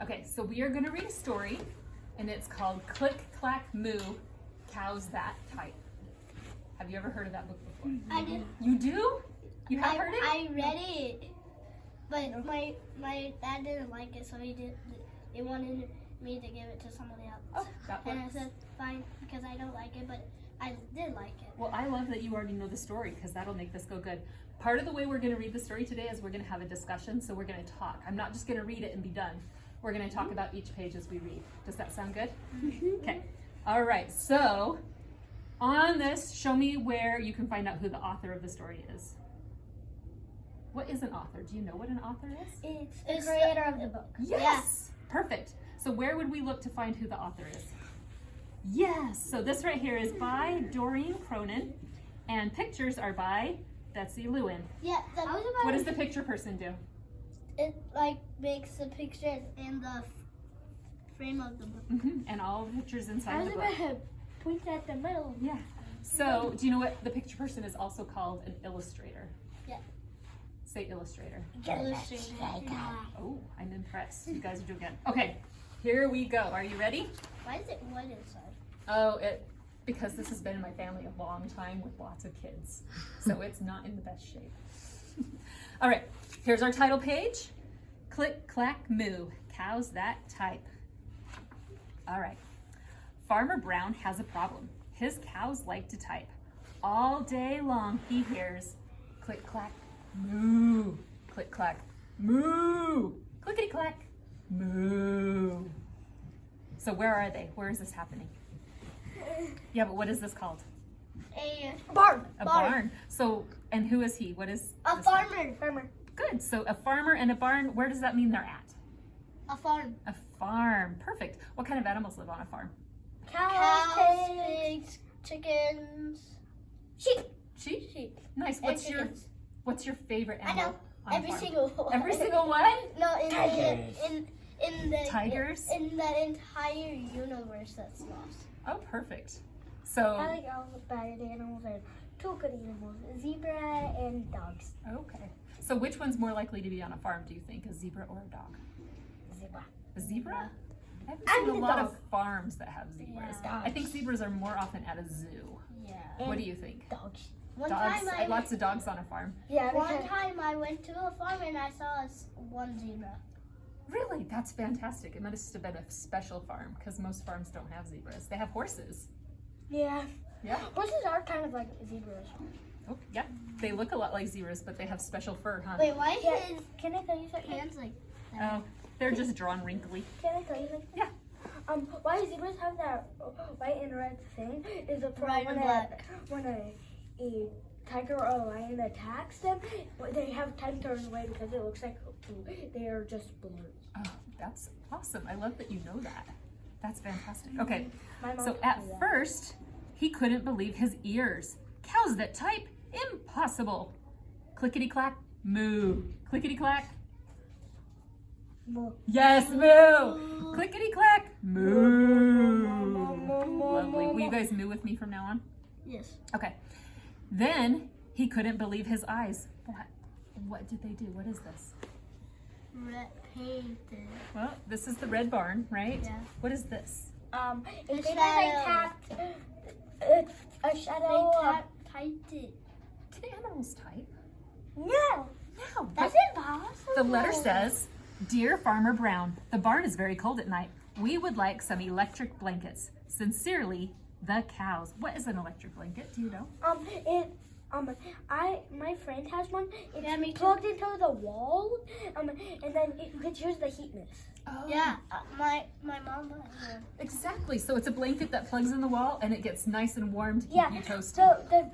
Okay, so we are going to read a story, and it's called Click, Clack, Moo, Cows That Type. Have you ever heard of that book before? I did. You do? You have heard it? I read it, but my dad didn't like it, so he wanted me to give it to somebody else. Oh, that works. And I said, fine, because I don't like it, but I did like it. Well, I love that you already know the story because that'll make this go good. Part of the way we're going to read the story today is we're going to have a discussion, so we're going to talk. I'm not just going to read it and be done. We're going to talk about each page as we read. Does that sound good? Okay. All right. So on this, show me where you can find out who the author of the story is. What is an author? Do you know what an author is? It's the creator of the book. Yes. Perfect. So where would we look to find who the author is? Yes. So this right here is by Doreen Cronin, and pictures are by Betsy Lewin. Yeah. What does the picture person do? It like makes the pictures in the frame of the book. And all the pictures inside the book. Point at the middle. Yeah. So do you know what the picture person is also called? An illustrator. Yeah. Say illustrator. Illustrator. Oh, I'm impressed. You guys are doing good. Okay, here we go. Are you ready? Why is it white inside? Oh, because this has been in my family a long time with lots of kids. So it's not in the best shape. All right, here's our title page. Click, clack, moo, cows that type. All right. Farmer Brown has a problem. His cows like to type. All day long he hears click, clack, moo, click, clack, moo, clickety, clack, moo. So where are they? Where is this happening? Yeah, but what is this called? A barn. A barn. So, and who is he? What is a farmer? Farmer. Good. So a farmer and a barn, where does that mean they're at? A farm. A farm. Perfect. What kind of animals live on a farm? Cows, pigs, chickens, sheep. Sheep? Sheep. Nice. What's your favorite animal? I know. On a Every farm? single one. Every single one? No, Tigers. in the Tigers? in the entire universe that's lost. Oh, perfect. So, I like all the bad animals and two good animals, zebra and dogs. okay. So which one's more likely to be on a farm, do you think? A zebra or a dog? Zebra. A zebra? I haven't I'm seen a the lot dog. of farms that have zebras. Yeah. I think zebras are more often at a zoo. Yeah. What do you think? Dogs. One Dogs? time Lots of dogs on a farm. Yeah. One time I went to a farm and I saw one zebra. Really? That's fantastic. It must have been a special farm because most farms don't have zebras. They have horses. Yeah. Yeah. Horses are kind of like zebras. Oh, yeah. They look a lot like zebras, but they have special fur, huh? Wait, why Yeah. his Can I tell you something? hands like that? Oh, they're just drawn wrinkly. Can I tell you something? Yeah. Why zebras have that white and red thing is a Red and black. when a tiger or a lion attacks them, they have time to run away because it looks like they are just blue. Oh, that's awesome. I love that you know that. That's fantastic. Okay, My mom so told at me that. first, he couldn't believe his ears. Cows that type? Impossible. Clickety-clack, moo. Clickety-clack. Moo. Yes, moo. Clickety-clack, moo. Lovely. Will you guys moo with me from now on? Yes. Okay. Then he couldn't believe his eyes. What did they do? What is this? Red painted. Well, this is the red barn, right? Yeah. What is this? If they shadow. tapped a They shadow. typed it. Did animals type? No. No. That's impossible. The letter says, Dear Farmer Brown, the barn is very cold at night. We would like some electric blankets. Sincerely, the cows. What is an electric blanket? Do you know? My friend has one. Yeah, me It's too. plugged into the wall, and then you could choose the heatness. Oh. Yeah, my mom has one. Exactly. So it's a blanket that plugs in the wall and it gets nice and warm to keep Yeah. you toasty. So the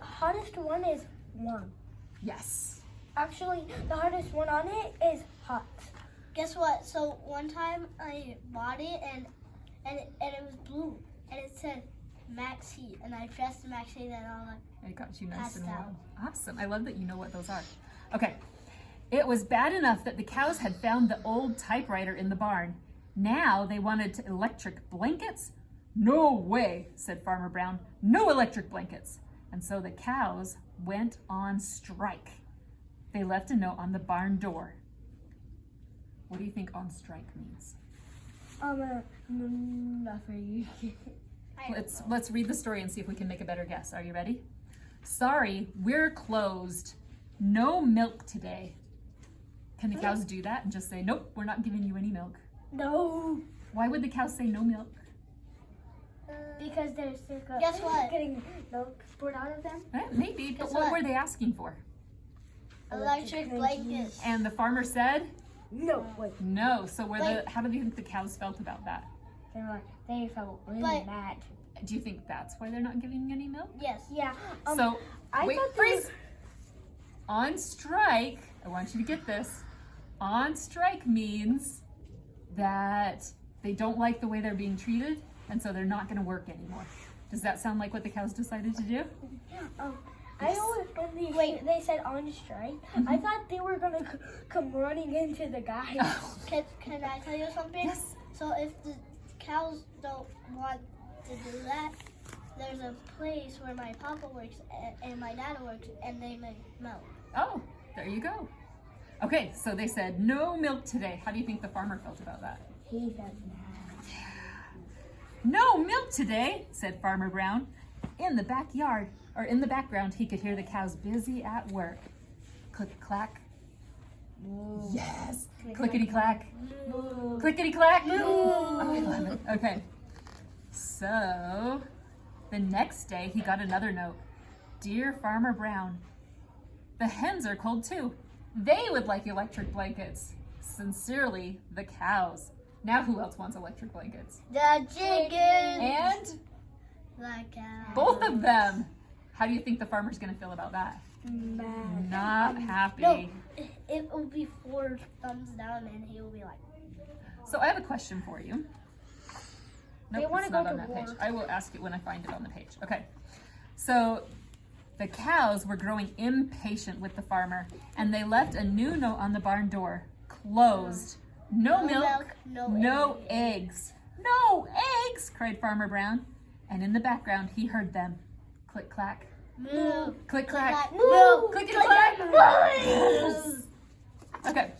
hottest one is warm. Yes. Actually, the hardest one on it is hot. Guess what? So one time I bought it and it was blue and it said max heat and I pressed the max heat and all that. It got you nice Passed and out. warm. Awesome. I love that you know what those are. Okay. It was bad enough that the cows had found the old typewriter in the barn. Now they wanted electric blankets? No way, said Farmer Brown. No electric blankets. And so the cows went on strike. They left a note on the barn door. What do you think on strike means? Nothing. Let's read the story and see if we can make a better guess. Are you ready? Sorry, we're closed. No milk today. Can the cows do that and just say, nope, we're not giving you any milk? No. Why would the cows say no milk? Because they're sick of Guess what? getting milk poured out of them. Maybe, but Guess what what? were they asking for? Electric blankets. And the farmer said No, wait. no. So Wait. how do you think the cows felt about that? They felt really But- mad. Do you think that's why they're not giving any milk? Yes. Yeah. So I wait, thought they freeze. On strike, I want you to get this. On strike means that they don't like the way they're being treated, and so they're not going to work anymore. Does that sound like what the cows decided to do? I always, when they said on strike, I thought they were gonna come running into the guy. Can I tell you something? Yes. So if the cows don't want to do that, there's a place where my papa works and my dad works, and they make milk. Oh, there you go. Okay, so they said no milk today. How do you think the farmer felt about that? He felt mad. No milk today, said Farmer Brown. In the backyard, or in the background, he could hear the cows busy at work. Click, clack. Moo. Yes. Clickety clack. Clickety clack. Moo. I love it. Okay. So, the next day he got another note. Dear Farmer Brown, the hens are cold too. They would like electric blankets. Sincerely, the cows. Now who else wants electric blankets? The chicken. And The cow. both of them. How do you think the farmer's gonna feel about that? Mad. Not happy. No, it will be 4 thumbs down, and he will be like, So I have a question for you. They Nope, wanna it's not go on to that war. page. I will ask it when I find it on the page. Okay. So the cows were growing impatient with the farmer, and they left a new note on the barn door. Closed. No milk, no eggs. No eggs, cried Farmer Brown. And in the background, he heard them. Click, clack. moo. Click, clack. Moo. Click, Click, clack. clack. Yes. Okay.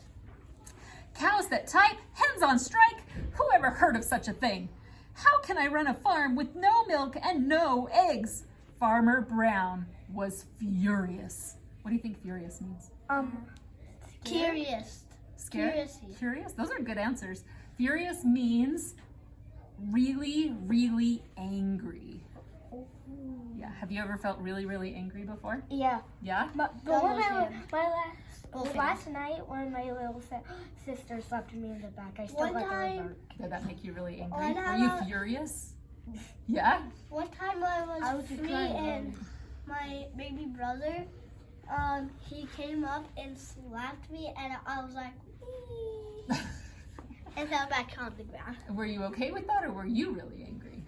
Cows that type, hens on strike. Who ever heard of such a thing? How can I run a farm with no milk and no eggs? Farmer Brown was furious. What do you think furious means? Curious. Scared? Curious. Curious? Those are good answers. Furious means really, really angry. Yeah. Have you ever felt really, really angry before? Yeah. Yeah? But That when was him. last night when my little sister slapped me in the back, I still One got the time- remark. Did that make you really angry? Oh, no, Were you no. furious? Yeah? One time I was just free crying. and my baby brother, he came up and slapped me and I was like, "Wee," and fell back on the ground. Were you okay with that or were you really angry?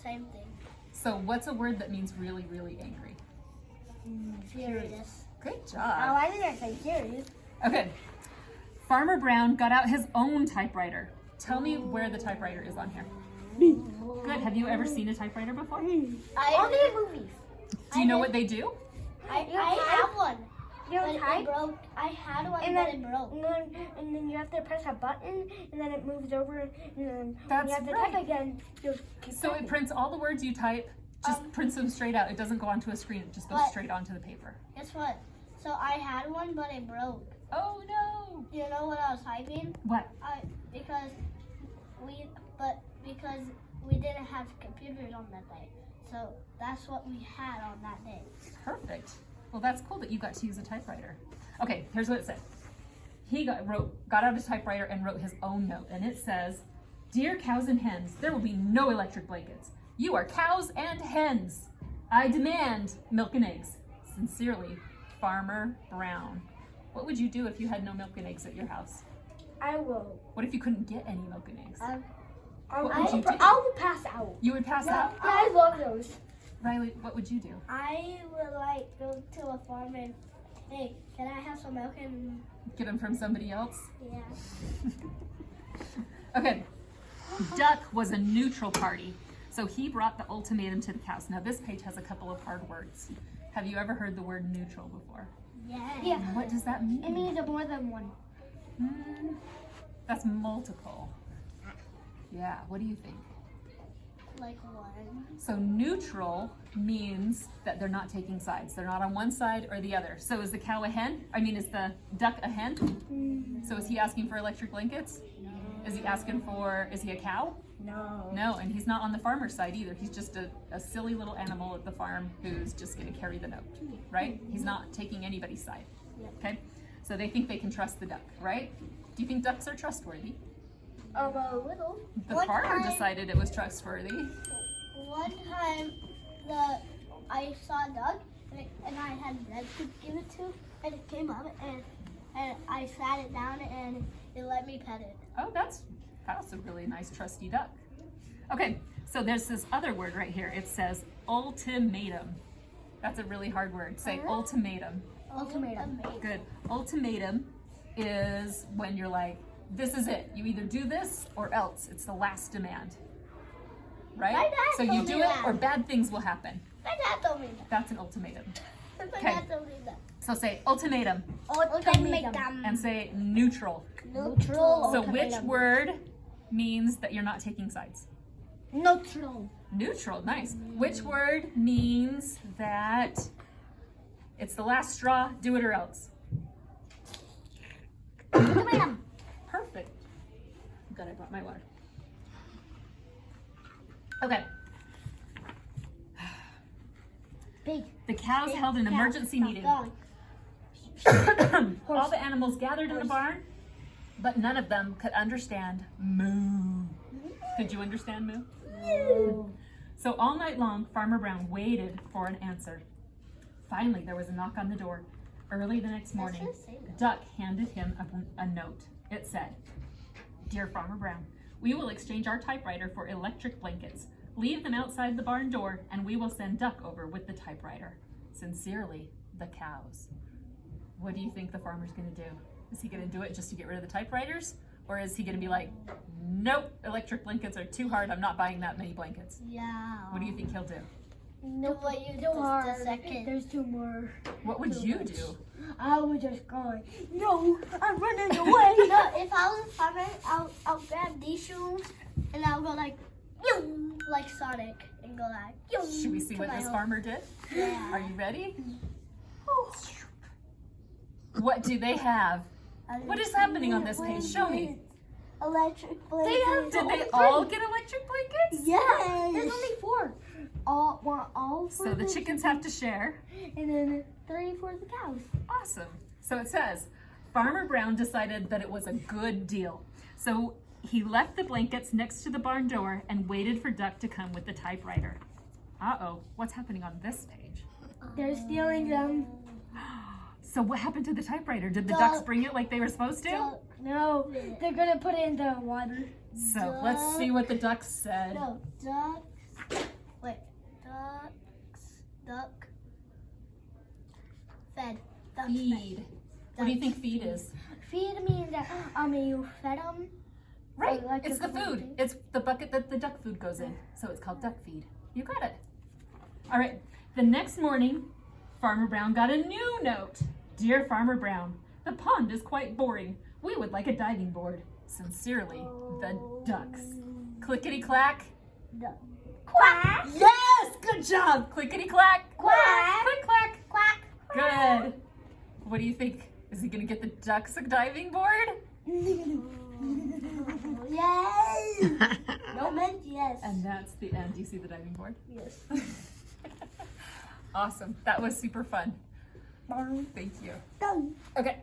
Same thing. So what's a word that means really, really angry? Furious. Good Oh, job. why did I say curious? Okay. Farmer Brown got out his own typewriter. Tell me where the typewriter is on here. Good. Have you ever seen a typewriter before? Do Only I, in movies. you know what they do? I have one. You But know, it type, broke. I had one, and but then, it broke. and then you have to press a button, and then it moves over, and then That's when you have to right. type again, you keep So it typing. prints all the words you type, just prints them straight out. It doesn't go onto a screen. It just goes What? straight onto the paper. Guess what? So I had one, but it broke. Oh no. You know what I was typing? What? Because we didn't have computers on that day. So that's what we had on that day. Perfect. Well, that's cool that you got to use a typewriter. Okay, here's what it said. He got out his typewriter and wrote his own note, and it says, "Dear cows and hens, there will be no electric blankets. You are cows and hens. I demand milk and eggs. Sincerely, Farmer Brown." What would you do if you had no milk and eggs at your house? I will. What if you couldn't get any milk and eggs? I would you do? will pass out. You would pass out? Yeah, I love those. Riley, what would you do? I would go to a farm and, hey, can I have some milk and Get them from somebody else? yeah. Okay. Duck was a neutral party, so he brought the ultimatum to the cows. Now this page has a couple of hard words. Have you ever heard the word neutral before? Yeah. Yeah. What does that mean? It means more than one. That's multiple. Yeah, what do you think? Like one. So neutral means that they're not taking sides. They're not on one side or the other. So is the cow a hen? I mean, is the duck a hen? So is he asking for electric blankets? No. Is he a cow? No. No, and he's not on the farmer's side either. He's just a silly little animal at the farm who's just gonna carry the note, right? He's not taking anybody's side, okay? So they think they can trust the duck, right? Do you think ducks are trustworthy? A little. The One farmer time- decided it was trustworthy. One time, I saw a dog, and I had bread to give it to, and it came up, and I sat it down, and it let me pet it. Oh, that's a really nice trusty duck. Okay, so there's this other word right here. It says ultimatum. That's a really hard word. Say ultimatum. Ultimatum. Good. Ultimatum is when you're like, this is it. You either do this or else. It's the last demand. Right? My dad So you told do me it that. or bad things will happen. My dad told me that. That's an ultimatum. My Okay. dad told me that. So say ultimatum Ultimatum. and say neutral. Neutral. So which word means that you're not taking sides? Neutral. Neutral, nice. Which word means that it's the last straw, do it or else? Ultimatum. Perfect. Good, I brought my water. Okay. Big. The cows held an emergency meeting. Dog. All the animals gathered in the barn, but none of them could understand moo. Could you understand moo? No. So all night long, Farmer Brown waited for an answer. Finally, there was a knock on the door. Early the next morning, That's the same. Duck handed him a note. It said, "Dear Farmer Brown, we will exchange our typewriter for electric blankets. Leave them outside the barn door, and we will send Duck over with the typewriter. Sincerely, the cows." What do you think the farmer's gonna do? Is he gonna do it just to get rid of the typewriters? Or is he gonna be like, nope, electric blankets are too hard, I'm not buying that many blankets? Yeah. What do you think he'll do? No, what you Too hard. the second. There's two more. What would you do? I would just go like, no, I'm running away. No, if I was a farmer, I'll grab these shoes and I'll go like, "Yoom," like Sonic, and go like, "Yoom," Should we see to what my this home. farmer did? Yeah. Are you ready? What do they have? What is happening on this page? Show me. Electric blankets. Did they all get electric blankets? Yes. There's only four. All So the chickens have to share. and then 3 for the cows. Awesome. So it says, Farmer Brown decided that it was a good deal. So he left the blankets next to the barn door and waited for Duck to come with the typewriter. Uh-oh, what's happening on this page? They're stealing them. So what happened to the typewriter? Did the Duck. ducks bring it like they were supposed to? Duck. No, they're gonna put it in the water. So let's see what the ducks said. No, ducks. Wait, duck. Fed. Ducks Feed. What do you think feed is? Feed means that you fed them. Right, like it's a the couple food. things. It's the bucket that the duck food goes in. So it's called duck feed. You got it. All right, the next morning, Farmer Brown got a new note. Dear Farmer Brown, the pond is quite boring. We would like a diving board. Sincerely, the ducks. Clickety clack. Duck. Quack! Yes, good job. Clickety clack. Quack! Click clack. Quack. Good. What do you think? Is he gonna get the ducks a diving board? Yes. No meant yes. And that's the end. Do you see the diving board? Yes. Awesome. That was super fun. Thank you. Done. Okay.